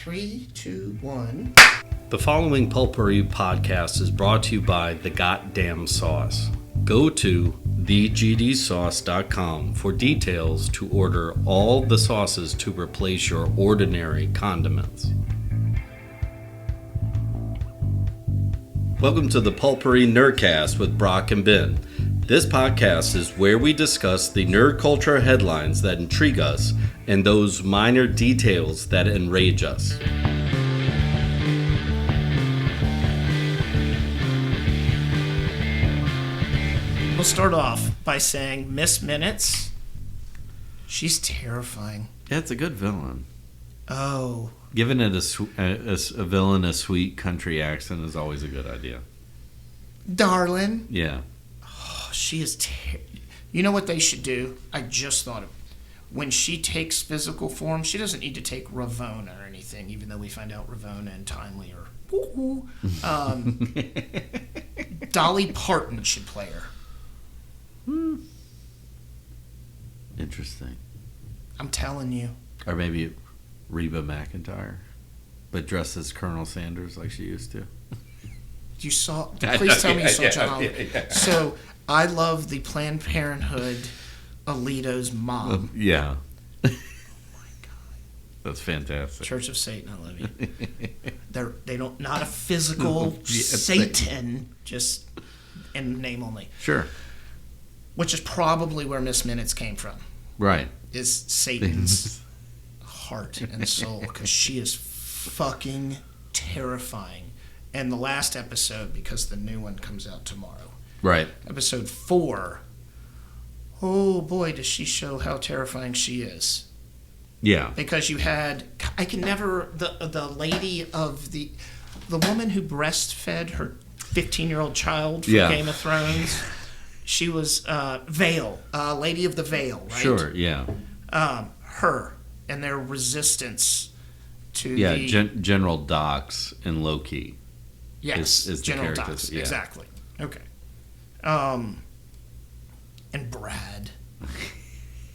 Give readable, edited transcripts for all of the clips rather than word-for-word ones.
3, 2, 1. The following Pulpery podcast is brought to you by The Goddamn Sauce. Go to thegdsauce.com for details to order all the sauces to replace your ordinary condiments. Welcome to the Pulpery Nerdcast with Brock and Ben. This podcast is where we discuss the nerd culture headlines that intrigue us and those minor details that enrage us. We'll start off by saying Miss Minutes. She's terrifying. Yeah, it's a good villain. Oh. Giving it a villain a sweet country accent is always a good idea. Darling. Yeah. Oh, she is You know what they should do? I just thought of when she takes physical form, she doesn't need to take Ravona or anything, even though we find out Ravona and Timely are Dolly Parton should play her. Interesting. I'm telling you. Or maybe Reba McEntire, but dressed as Colonel Sanders like she used to. You saw? Please tell me you saw John Oliver. Yeah. So I love the Planned Parenthood Alito's mom. Yeah. Oh my God. That's fantastic. Church of Satan, I love you. They don't, not a physical Satan, just in name only. Sure. Which is probably where Miss Minutes came from. Right. Is Satan's heart and soul, because she is fucking terrifying. And the last episode, because the new one comes out tomorrow. Right. Episode 4. Oh boy, does she show how terrifying she is. Yeah. Because you had, I can never, the lady of the woman who breastfed her 15-year-old child for Game of Thrones. She was Vale, Lady of the Vale, right? Sure, yeah. Her and their resistance to General Dox and Loki. Yes, is General the Dox, yeah. Exactly. Okay. And Brad.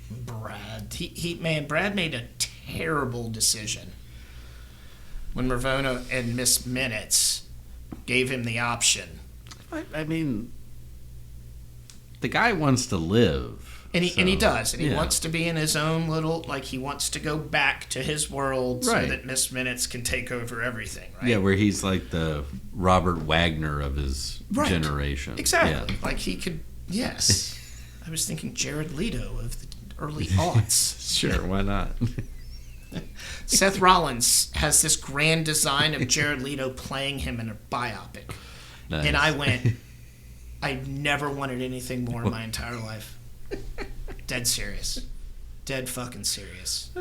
Brad made a terrible decision when Ravona and Miss Minutes gave him the option. I mean, the guy wants to live. And he does. And he wants to be in his own little, like, he wants to go back to his world so that Miss Minutes can take over everything, right? Yeah, where he's like the Robert Wagner of his generation. Exactly. Yeah. Like he could, yes. I was thinking Jared Leto of the early aughts. Sure, why not? Seth Rollins has this grand design of Jared Leto playing him in a biopic. Nice. And I went, I've never wanted anything more in my entire life. Dead serious. Dead fucking serious.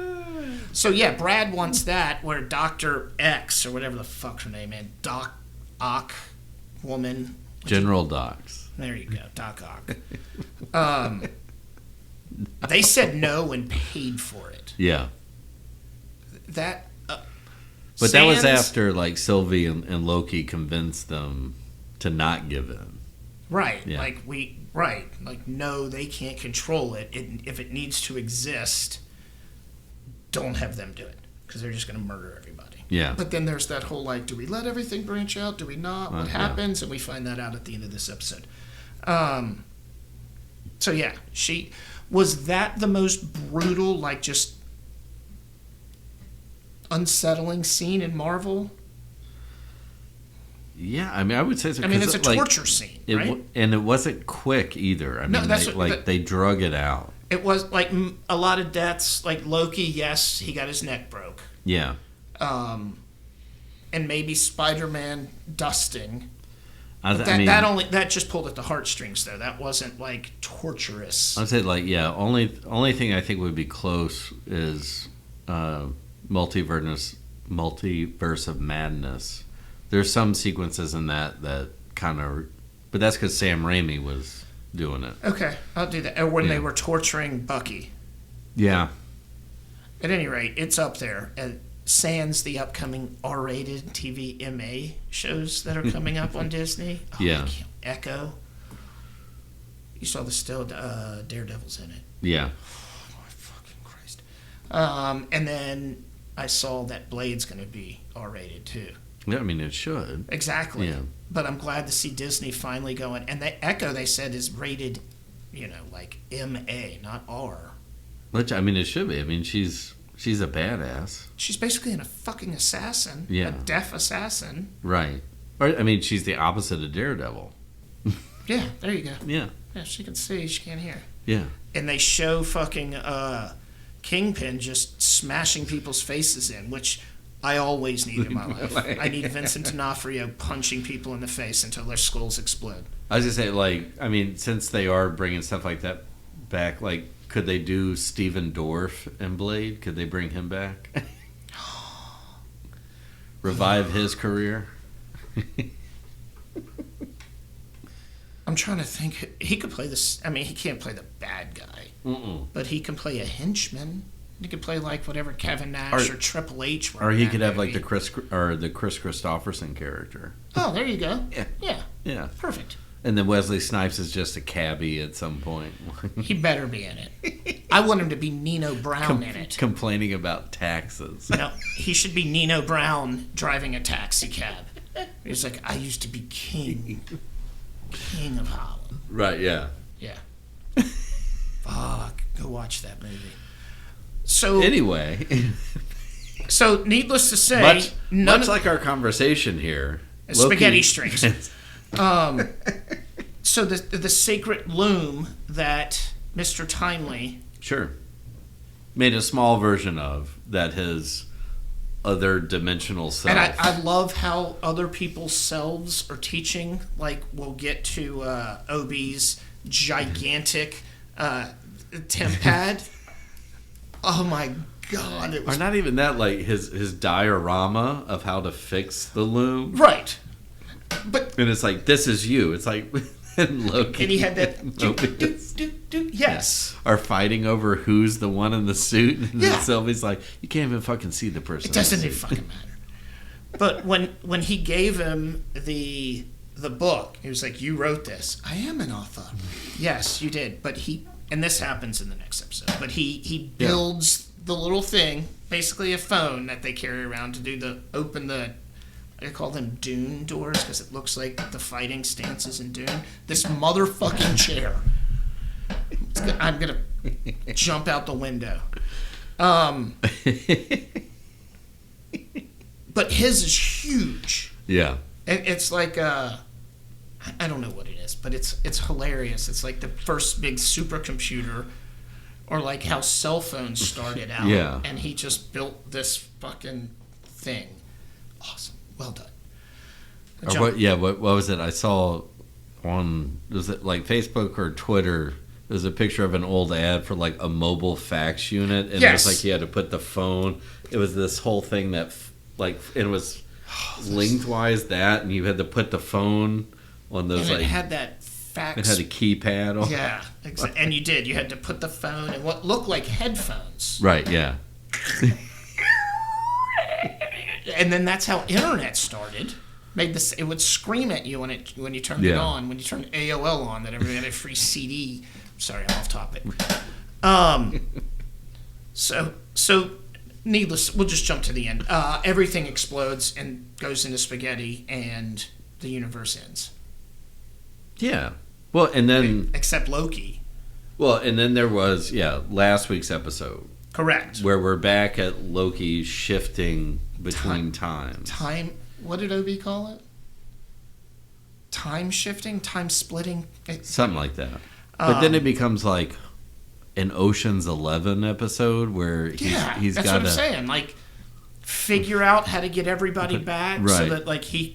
So yeah, Brad wants that, where Dr. X, or whatever the fuck her name is, Doc Ock woman. General Dox. There you go, Doc Ock. They said no and paid for it. Yeah. That... but that was after, like, Sylvie and Loki convinced them to not give in. Right. Yeah. Like, no, they can't control it. If it needs to exist, don't have them do it, because they're just going to murder everybody. Yeah. But then there's that whole, like, do we let everything branch out? Do we not? What happens? And we find that out at the end of this episode. So, yeah, was that the most brutal, like, just unsettling scene in Marvel? Yeah, I mean, I would say so. It's a torture scene, right? And it wasn't quick either. I mean, they drug it out. It was like a lot of deaths. Like Loki, yes, he got his neck broke. Yeah. And maybe Spider-Man dusting. That just pulled at the heartstrings, though. That wasn't like torturous. I'd say only thing I think would be close is Multiverse of Madness. There's some sequences in that kind of... But that's because Sam Raimi was doing it. Okay, I'll do that. Or when they were torturing Bucky. Yeah. At any rate, it's up there. Sans the upcoming R-rated TV MA shows that are coming up on Disney. Oh, yeah. Echo. You saw the still Daredevil's in it. Yeah. Oh, my fucking Christ. And then I saw that Blade's going to be R-rated too. Yeah, I mean, it should. Exactly. Yeah. But I'm glad to see Disney finally going. And the Echo, they said, is rated, like MA, not R. Which, I mean, it should be. I mean, she's a badass. She's basically a fucking assassin. Yeah. A deaf assassin. Right. Or, I mean, she's the opposite of Daredevil. Yeah, there you go. Yeah. Yeah, she can see, she can't hear. Yeah. And they show fucking Kingpin just smashing people's faces in, which I always need in my life. I need Vincent D'Onofrio punching people in the face until their skulls explode. I was going to say, I mean, since they are bringing stuff like that back, could they do Steven Dorff in Blade? Could they bring him back? Revive his career? I'm trying to think. He could play this. I mean, he can't play the bad guy, but he can play a henchman. He could play whatever Kevin Nash or Triple H. Or he could have the Chris Christopherson character. Oh, there you go. Yeah. Yeah. Perfect. And then Wesley Snipes is just a cabbie at some point. He better be in it. I want him to be Nino Brown in it. Complaining about taxes. No, he should be Nino Brown driving a taxi cab. He's like, I used to be king of Holland. Right, yeah. Yeah. Fuck. Go watch that movie. So anyway. So needless to say, much like our conversation here. Spaghetti strings. So the sacred loom that Mr. Timely made a small version of that his other dimensional self. And I love how other people's selves are teaching. We'll get to Obi's gigantic temp pad. Oh my God! Or not even that. His diorama of how to fix the loom. Right. But and it's this is you. It's and Loki and he had that yes. Are fighting over who's the one in the suit. And then Sylvie's like, you can't even fucking see the person. It doesn't even fucking matter. But when he gave him the book, he was like, you wrote this. I am an author. Yes, you did. But and this happens in the next episode, but he builds the little thing, basically a phone that they carry around to open the I call them Dune doors because it looks like the fighting stances in Dune. This motherfucking chair. I'm going to jump out the window. But his is huge. Yeah. It's I don't know what it is, but it's hilarious. It's like the first big supercomputer, or how cell phones started out. Yeah. And he just built this fucking thing. Awesome. Well done. What was it? I saw was it Facebook or Twitter? There's a picture of an old ad for a mobile fax unit, and it was you had to put the phone. It was this whole thing that it was lengthwise and you had to put the phone on those. And it had that fax. It had a keypad on. Yeah, exactly. And you did. You had to put the phone in what looked like headphones. Right. Yeah. And then that's how internet started. It would scream at you when you turned it on. When you turned AOL on, that everybody had a free CD. Sorry, I'm off topic. So needless. We'll just jump to the end. Everything explodes and goes into spaghetti, and the universe ends. Yeah. Well, and then except Loki. Well, and then there was last week's episode. Correct. Where we're back at Loki shifting between times. What did OB call it? Time shifting? Time splitting? Something like that. But then it becomes an Ocean's 11 episode where he's that's got what I'm saying. Figure out how to get everybody back so that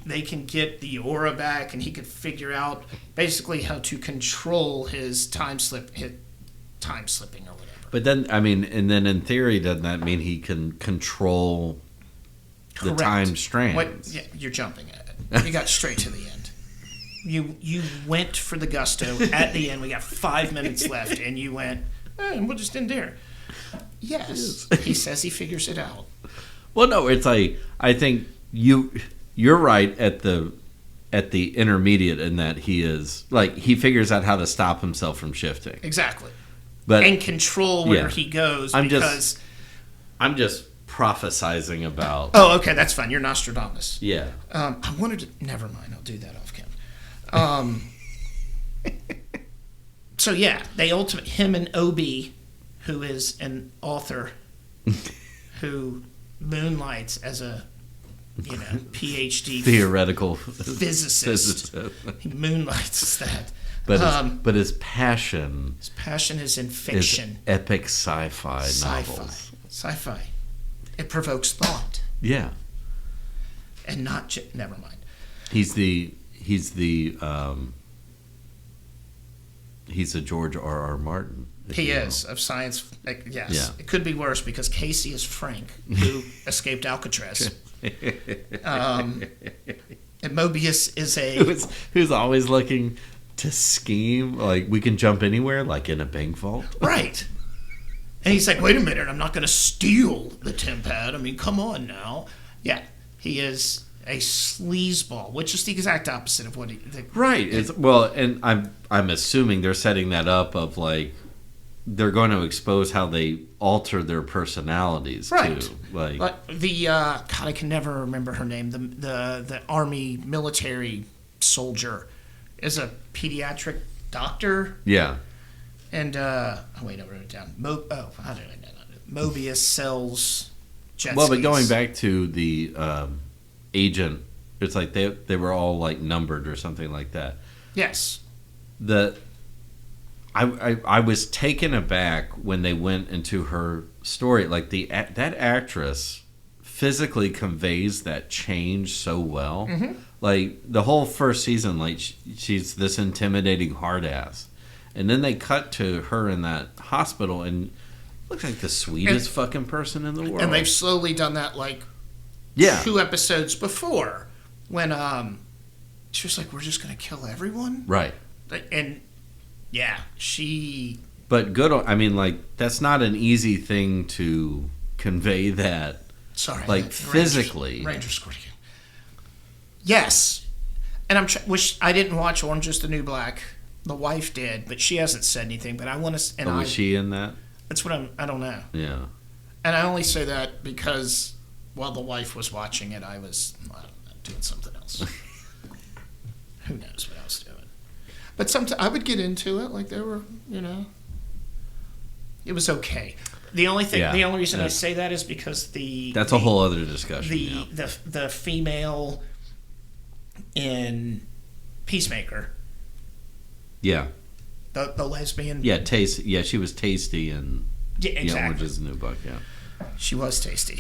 they can get the aura back, and he could figure out basically how to control his time slipping or whatever. But then, and then in theory, doesn't that mean he can control the time strands? You're jumping at it. You got straight to the end. You went for the gusto. At the end, we got 5 minutes left, and you went, we'll just end there. Yes. He says he figures it out. Well, no, it's I think you're right at the intermediate in that he is he figures out how to stop himself from shifting. Exactly. But and control where he goes I'm just prophesizing about. Oh, okay, that's fine. You're Nostradamus. Yeah. I wanted to. Never mind. I'll do that off camera. So yeah, him and Obi, who is an author, who moonlights as a PhD theoretical physicist. He moonlights as that. But his passion is in fiction. Is epic sci-fi novels. Sci-fi. It provokes thought. Yeah. And not never mind. He's the George R.R. Martin. He is of science. Yes. Yeah. It could be worse because Casey is Frank, who escaped Alcatraz. And Mobius is who's always looking to scheme. Like, we can jump anywhere, like in a bank vault. Right. And he's like, wait a minute, I'm not going to steal the TemPad. I mean, come on now. Yeah, he is a sleazeball, which is the exact opposite of what he... Right. And I'm assuming they're setting that up of, like, they're going to expose how they alter their personalities, right. too. Like the God, I can never remember her name. The army military soldier is a pediatric doctor. Yeah. And wait, I wrote it down. How did I know? Mobius sells jet skis. Well, but going back to the agent, it's like they were all like numbered or something like that. Yes. I was taken aback when they went into her story. Like that actress physically conveys that change so well. Mm-hmm. Like the whole first season, like she's this intimidating hard ass, and then they cut to her in that hospital and looks like the sweetest fucking person in the world. And they've slowly done that, like 2 episodes before, when she was like, "We're just gonna kill everyone," right? And yeah, she. But good. I mean, like that's not an easy thing to convey that. Sorry, like physically. Ranger scored again. Yes, and wish I didn't watch Orange Is the New Black. The wife did, but she hasn't said anything. But I want to. And was she in that? That's what I don't know. Yeah. And I only say that because while the wife was watching it, I was doing something else. Who knows what I was doing? But sometimes I would get into it, like there were, it was okay. The only reason I say that is because that's a whole other discussion. The female in Peacemaker. Yeah. The lesbian. Yeah, she was tasty in exactly. Orange Is the New Black. Yeah. She was tasty.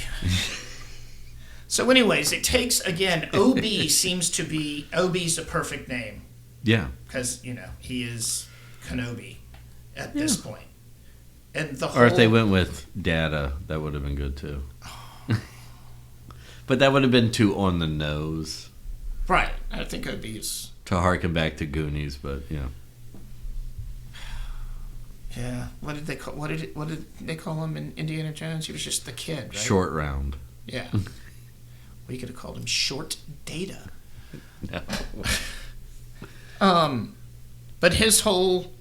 So, anyways, it takes again. OB seems to be OB's a perfect name. Yeah. Because he is Kenobi at this point. And or if they went with Data, that would have been good too. But that would have been too on the nose. Right. I think OB's to harken back to Goonies, but yeah. Yeah. What did they call him in Indiana Jones? He was just the kid, right? Short Round. Yeah. We could have called him Short Data. No. But his whole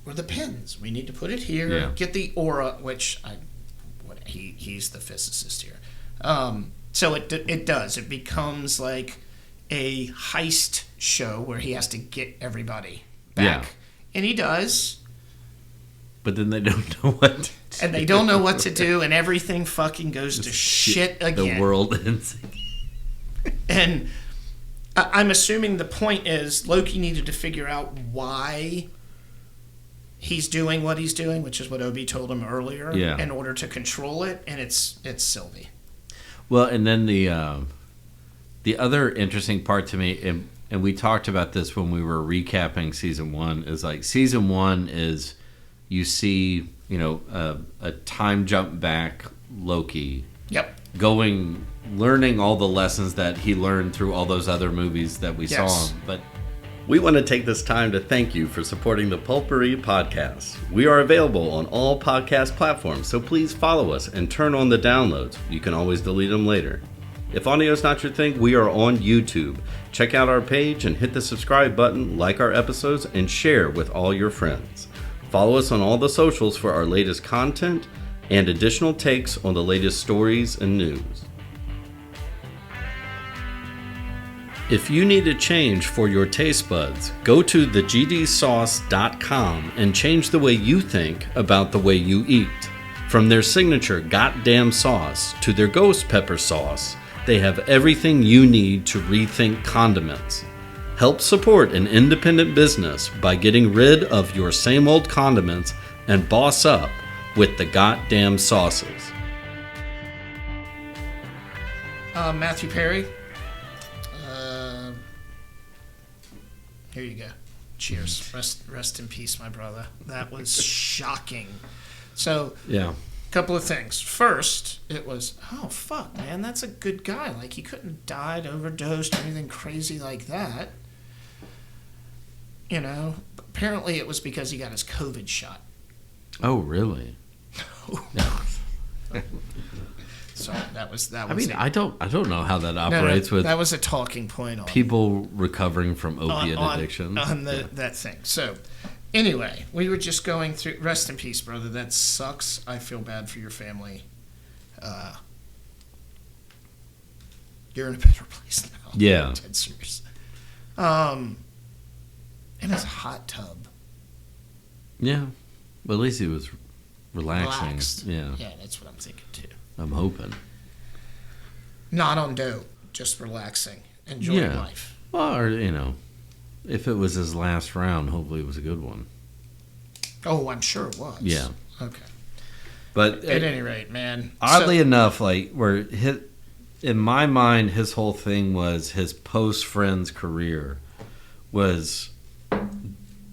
were the pins. We need to put it here. Yeah. Get the aura, which he's the physicist here. So it does. It becomes like a heist show where he has to get everybody back. Yeah. And he does. But then they don't know what to do. And they don't know what to do, and everything fucking goes to shit again. The world ends. And I'm assuming the point is Loki needed to figure out why he's doing what he's doing, which is what Obi told him earlier, in order to control it, and it's Sylvie. Well, and then the other interesting part to me, and we talked about this when we were recapping season 1, is like season 1 is you see, a time jump back Loki. Yep. Learning all the lessons that he learned through all those other movies that we saw him. But we want to take this time to thank you for supporting the Pulpery Podcast. We are available on all podcast platforms, so please follow us and turn on the downloads. You can always delete them later. If audio is not your thing, we are on YouTube. Check out our page and hit the subscribe button, like our episodes, and share with all your friends. Follow us on all the socials for our latest content, and additional takes on the latest stories and news. If you need a change for your taste buds, go to thegdsauce.com and change the way you think about the way you eat. From their signature goddamn sauce to their ghost pepper sauce, they have everything you need to rethink condiments. Help support an independent business by getting rid of your same old condiments and boss up with the goddamn sauces. Matthew Perry. Here you go. Cheers. Rest in peace, my brother. That was shocking. So, yeah. A couple of things. First, it was, oh, fuck, man, that's a good guy. Like, he couldn't have died, overdosed, or anything crazy like that. You know, apparently it was because he got his COVID shot. Oh, really? So that was. I mean, I don't know how that operates with. That was a talking point on people recovering from opiate addiction. On that thing. So, anyway, we were just going through. Rest in peace, brother. That sucks. I feel bad for your family. You're in a better place now. Yeah. Dead serious. In his hot tub. Yeah. Well, at least he was relaxed. Yeah. Yeah, that's what I'm thinking too. I'm hoping. Not on dope, just relaxing, enjoying life. Well, or, you know, if it was his last round, hopefully it was a good one. Oh, I'm sure it was. Yeah. Okay. But at any rate, man. Oddly enough, like in my mind, his whole thing was his post-Friends career was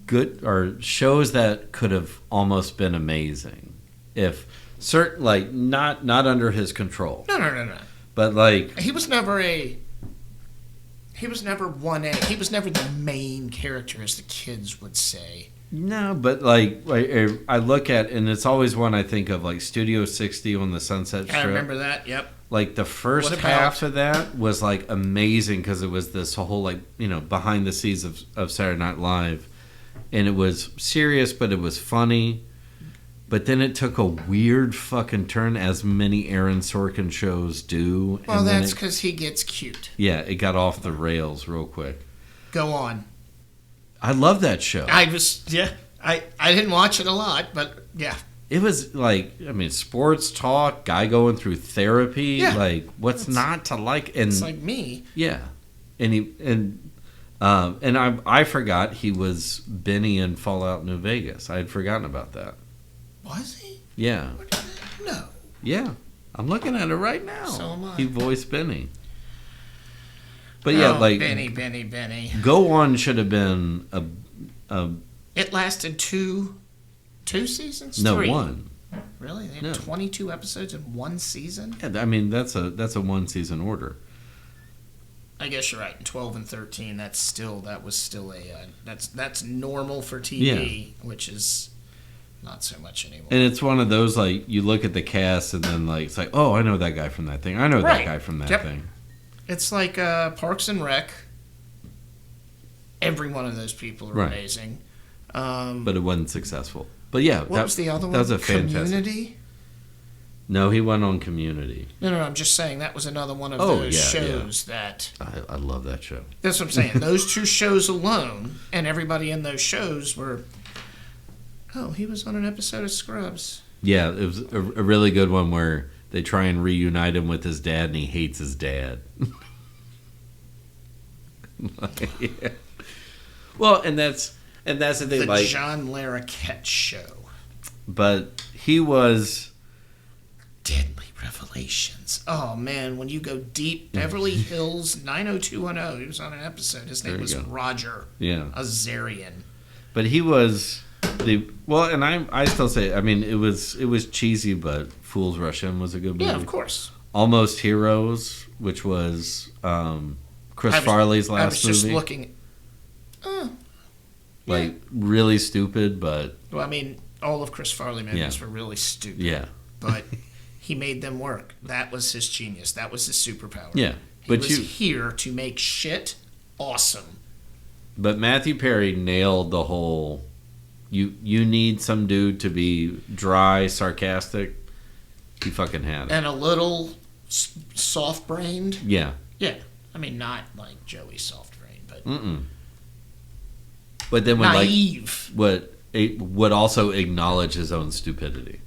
good, or shows that could have almost been amazing if certain, like, not under his control. No. But like he was never 1A. He was never the main character, as the kids would say. No, but like I look at, and it's always one I think of, like Studio 60 on the Sunset Strip. I remember that. Yep. Like the first half of that was like amazing because it was this whole, like, you know, behind the scenes of Saturday Night Live, and it was serious, but it was funny. But then it took a weird fucking turn, as many Aaron Sorkin shows do. Well, that's because he gets cute. Yeah, it got off the rails real quick. Go on. I love that show. I didn't watch it a lot, but yeah. It was like, I mean, sports talk, guy going through therapy. Yeah, like, what's not to like? And it's like me. Yeah, and I forgot he was Benny in Fallout New Vegas. I had forgotten about that. Was he? Yeah. No. Yeah, I'm looking at it right now. So am I. He voiced Benny. But yeah, like Benny. Go On should have been a. It lasted two seasons. No, 3. one. Really? They had 22 episodes in one season. Yeah, I mean that's a 1 season order. I guess you're right. 12 and 13. That's normal for TV, which is not so much anymore. And it's one of those, like, you look at the cast and then, like, it's like, oh, I know that guy from that thing. I know that guy from that thing. It's like Parks and Rec. Every one of those people are amazing. But it wasn't successful. But yeah, what was the other one? That was a fantastic. Community? No, he went on Community. No, I'm just saying that was another one of those shows that... I love that show. That's what I'm saying. Those two shows alone, and everybody in those shows were... Oh, he was on an episode of Scrubs. Yeah, it was a really good one where they try and reunite him with his dad, and he hates his dad. Yeah. Well, and that's the thing. The like John Larroquette Show. But he was... Deadly Revelations. Oh, man, when you go deep, Beverly Hills 90210. He was on an episode. His name was Roger Azarian. But he was... and I still say, I mean, it was cheesy, but Fools Rush In was a good movie. Yeah, of course. Almost Heroes, which was Chris Farley's last movie. I was just looking. Really stupid, but... Well, I mean, all of Chris Farley movies were really stupid. Yeah. But he made them work. That was his genius. That was his superpower. Yeah. He was here to make shit awesome. But Matthew Perry nailed the whole... You need some dude to be dry, sarcastic, He fucking had it. And a little soft-brained. Yeah. Yeah. I mean, not like Joey soft-brained, but... But then when naive. Would also acknowledge his own stupidity.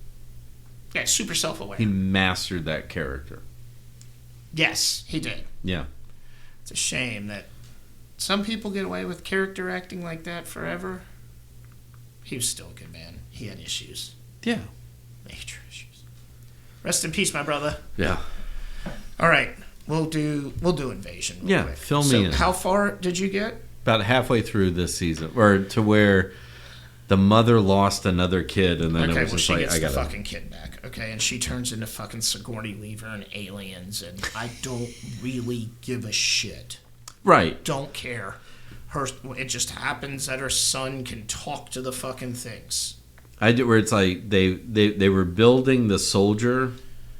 Yeah, super self-aware. He mastered that character. Yes, he did. Yeah. It's a shame that some people get away with character acting like that forever. He was still a good man. He had issues. Yeah. Major issues. Rest in peace, my brother. Yeah. All right. We'll do Invasion real quick. Fill me in. How far did you get? About halfway through this season. Or to where the mother lost another kid, and then it was just she like, gets I got the fucking kid back. Okay, and she turns into fucking Sigourney Weaver and aliens, and I don't really give a shit. Right. Don't care. It just happens that her son can talk to the fucking things. I did, where it's like they were building the soldier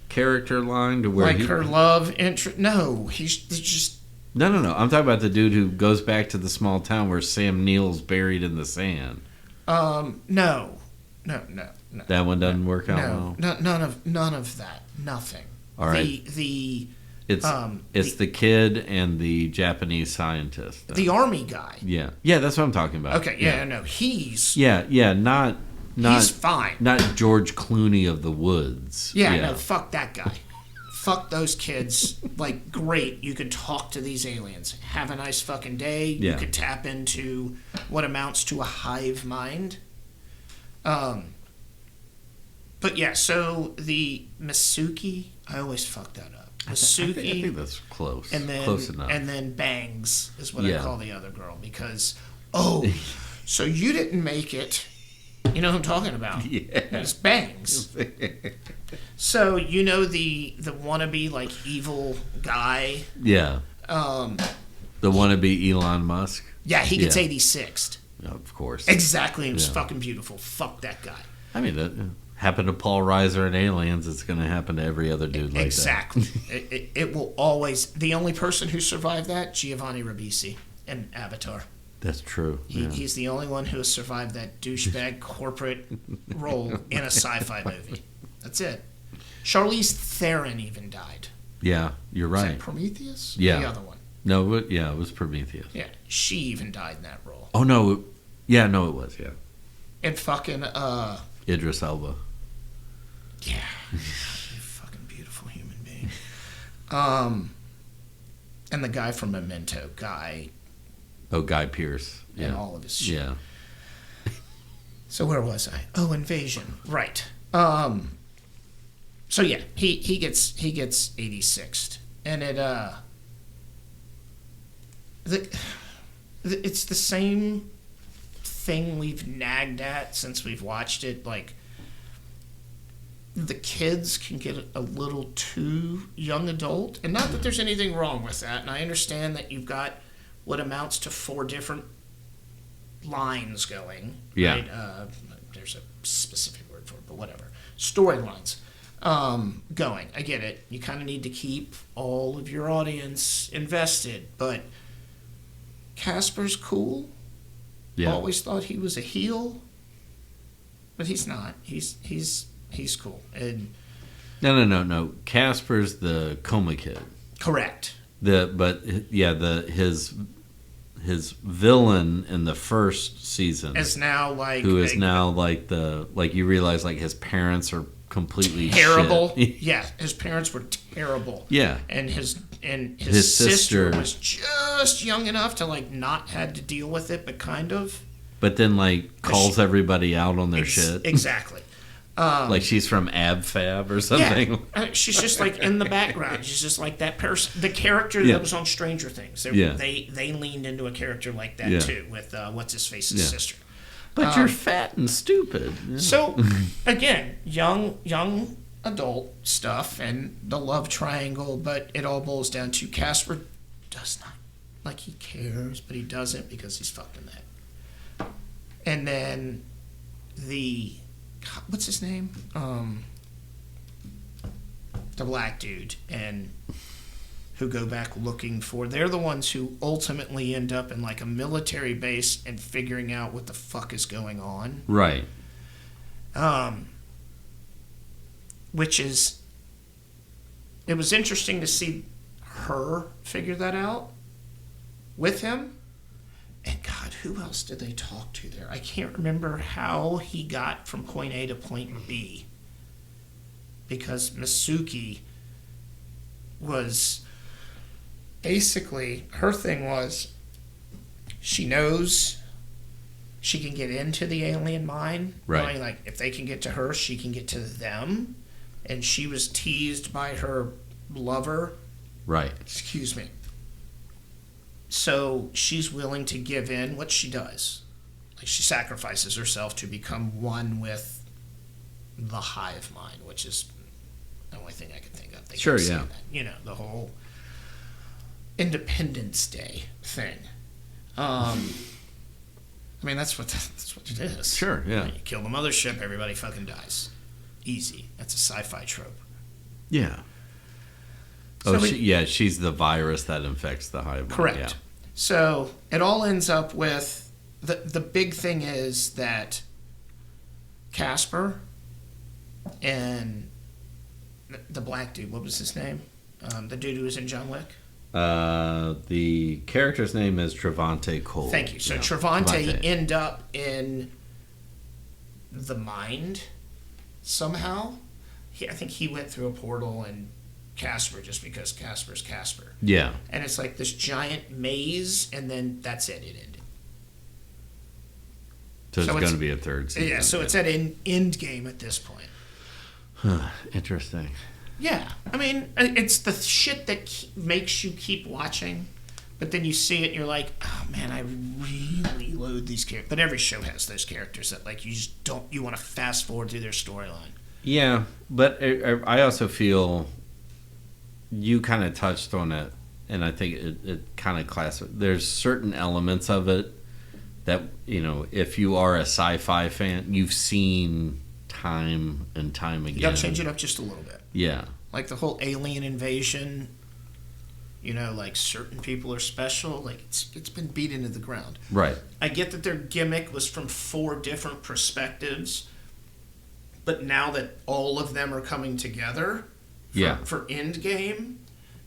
character line to where like her love interest. No, he's just. No. I'm talking about the dude who goes back to the small town where Sam Neill's buried in the sand. No. That one doesn't work out well. No, none of that. Nothing. All right. It's the kid and the Japanese scientist. The army guy. Yeah, that's what I'm talking about. Okay, yeah. No, he's... not he's fine. Not George Clooney of the Woods. Yeah, no, fuck that guy. Fuck those kids. Like, great, you could talk to these aliens. Have a nice fucking day. Yeah. You could tap into what amounts to a hive mind. But yeah, so the Masuki, I always fuck that up. Masuki. I think that's close. And then, close enough. And then Bangs is what I call the other girl because, so you didn't make it. You know who I'm talking about. Yeah. It's Bangs. So, you know the wannabe, like, evil guy? Yeah. The wannabe Elon Musk? Yeah, he gets 86th. Of course. Exactly. It was fucking beautiful. Fuck that guy. I mean, that happened to Paul Reiser in Aliens. It's going to happen to every other dude like exactly. that. Exactly. It will always... The only person who survived that, Giovanni Ribisi in Avatar. That's true. He's the only one who has survived that douchebag corporate role in a sci-fi movie. That's it. Charlize Theron even died. Yeah, you're right. Was that Prometheus? Yeah. The other one. No, it was Prometheus. Yeah, she even died in that role. Oh, no. It was, yeah. And fucking, Idris Elba. Yeah. You fucking beautiful human being. And the guy from Memento, Guy Pearce. Yeah. And all of his shit. Yeah. So where was I? Oh, Invasion. Right. So yeah, he gets 86th. And it's the same thing we've nagged at since we've watched it. Like, the kids can get a little too young adult. And not that there's anything wrong with that. And I understand that you've got what amounts to 4 different lines going. Yeah. Right? There's a specific word for it, but whatever. Storylines going. I get it. You kind of need to keep all of your audience invested. But Casper's cool. Yeah. Always thought he was a heel. But he's not. He's cool. And No. Casper's the coma kid. correct. His villain in the first season Is now like who is now like you realize like his parents are completely terrible. shit. Yeah, his parents were terrible. Yeah. And his sister was just young enough to like not had to deal with it, but kind of. But then like calls everybody out on their shit. Exactly. Like she's from AbFab or something. Yeah, she's just like in the background. She's just like that person, the character that was on Stranger Things. They leaned into a character like that too with what's his face's sister. But you're fat and stupid. Yeah. So again, young adult stuff and the love triangle, but it all boils down to Casper does not like he cares, but he doesn't because he's fucking that. And then what's his name? The black dude and who go back looking for. They're the ones who ultimately end up in like a military base and figuring out what the fuck is going on. Right. Which is it was interesting to see her figure that out with him. And God, who else did they talk to there? I can't remember how he got from point A to point B. Because Masuki was basically, her thing was, she knows she can get into the alien mind. Right. Knowing, like, if they can get to her, she can get to them. And she was teased by her lover. Right. Excuse me. So she's willing to give in what she does. Like, she sacrifices herself to become one with the Hive mind, which is the only thing I can think of. They sure, keep saying yeah. that. You know, the whole Independence Day thing. I mean, that's what it is. Sure, yeah. You kill the mothership, everybody fucking dies. Easy. That's a sci-fi trope. Yeah. So she's the virus that infects the hive. Correct. Yeah. So it all ends up with the big thing is that Casper and the black dude, what was his name? The dude who was in John Wick? The character's name is Trevante Cole. Thank you. So yeah. Trevante end up in the mind somehow. I think he went through a portal and Casper, just because Casper's Casper. Yeah. And it's like this giant maze, and then that's it. It ended. So it's going to be a third season. Yeah, so it's at end game at this point. Huh, interesting. Yeah. I mean, it's the shit that makes you keep watching, but then you see it and you're like, oh man, I really loathe these characters. But every show has those characters that, like, you just don't, you want to fast forward through their storyline. Yeah, but I also feel you kind of touched on it, and I think it kind of classifies. There's certain elements of it that, you know, if you are a sci-fi fan, you've seen time and time again. You got to change it up just a little bit. Yeah. Like the whole alien invasion, you know, like certain people are special. Like it's been beat into the ground. Right. I get that their gimmick was from 4 different perspectives, but now that all of them are coming together for Endgame,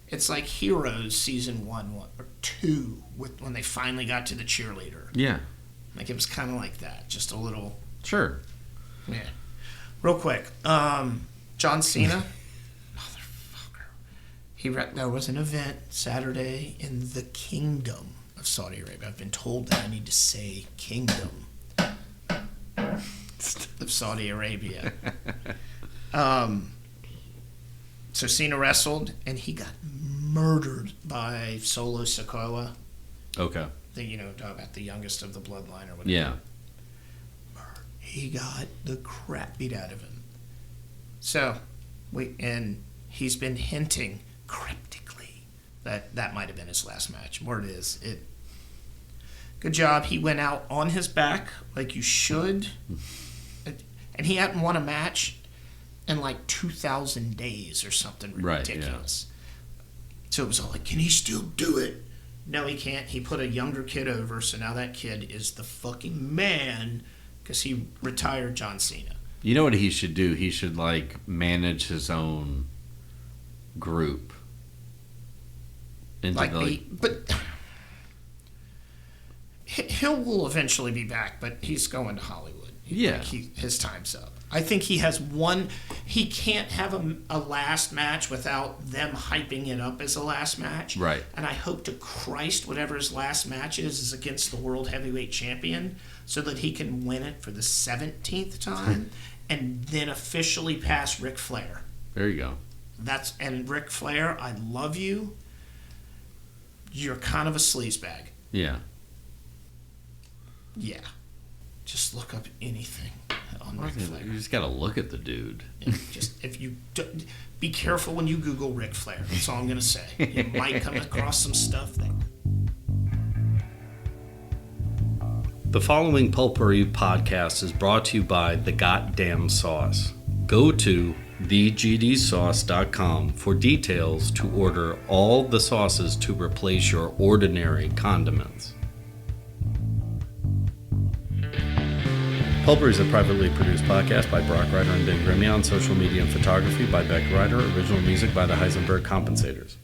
it's like Heroes season 1 or 2 when they finally got to the cheerleader. Yeah. Like it was kind of like that, just a little. Sure. Yeah. Real quick, John Cena, motherfucker. There was an event Saturday in the Kingdom of Saudi Arabia. I've been told that I need to say Kingdom of Saudi Arabia. So Cena wrestled, and he got murdered by Solo Sikoa. Okay. About the youngest of the bloodline or whatever. Yeah. He got the crap beat out of him. So, and he's been hinting cryptically that might have been his last match. More it is. Good job. He went out on his back like you should. And he hadn't won a match in like 2,000 days or something ridiculous. Right, yeah. So it was all like, can he still do it? No, he can't. He put a younger kid over, so now that kid is the fucking man because he retired John Cena. You know what he should do? He should, like, manage his own group. But will eventually be back, but he's going to Hollywood. His time's up. I think he has one. He can't have a last match without them hyping it up as a last match. Right. And I hope to Christ whatever his last match is against the World Heavyweight Champion so that he can win it for the 17th time and then officially pass Ric Flair. There you go. And Ric Flair, I love you. You're kind of a sleazebag. Yeah. Yeah. Just look up anything on Ric Flair. You just got to look at the dude. Be careful when you Google Ric Flair. That's all I'm going to say. You might come across some stuff there. The following Pulpery podcast is brought to you by The Goddamn Sauce. Go to thegdsauce.com for details to order all the sauces to replace your ordinary condiments. Pulpery is a privately produced podcast by Brock Ryder and Ben Grimmie. On social media and photography by Beck Ryder. Original music by the Heisenberg Compensators.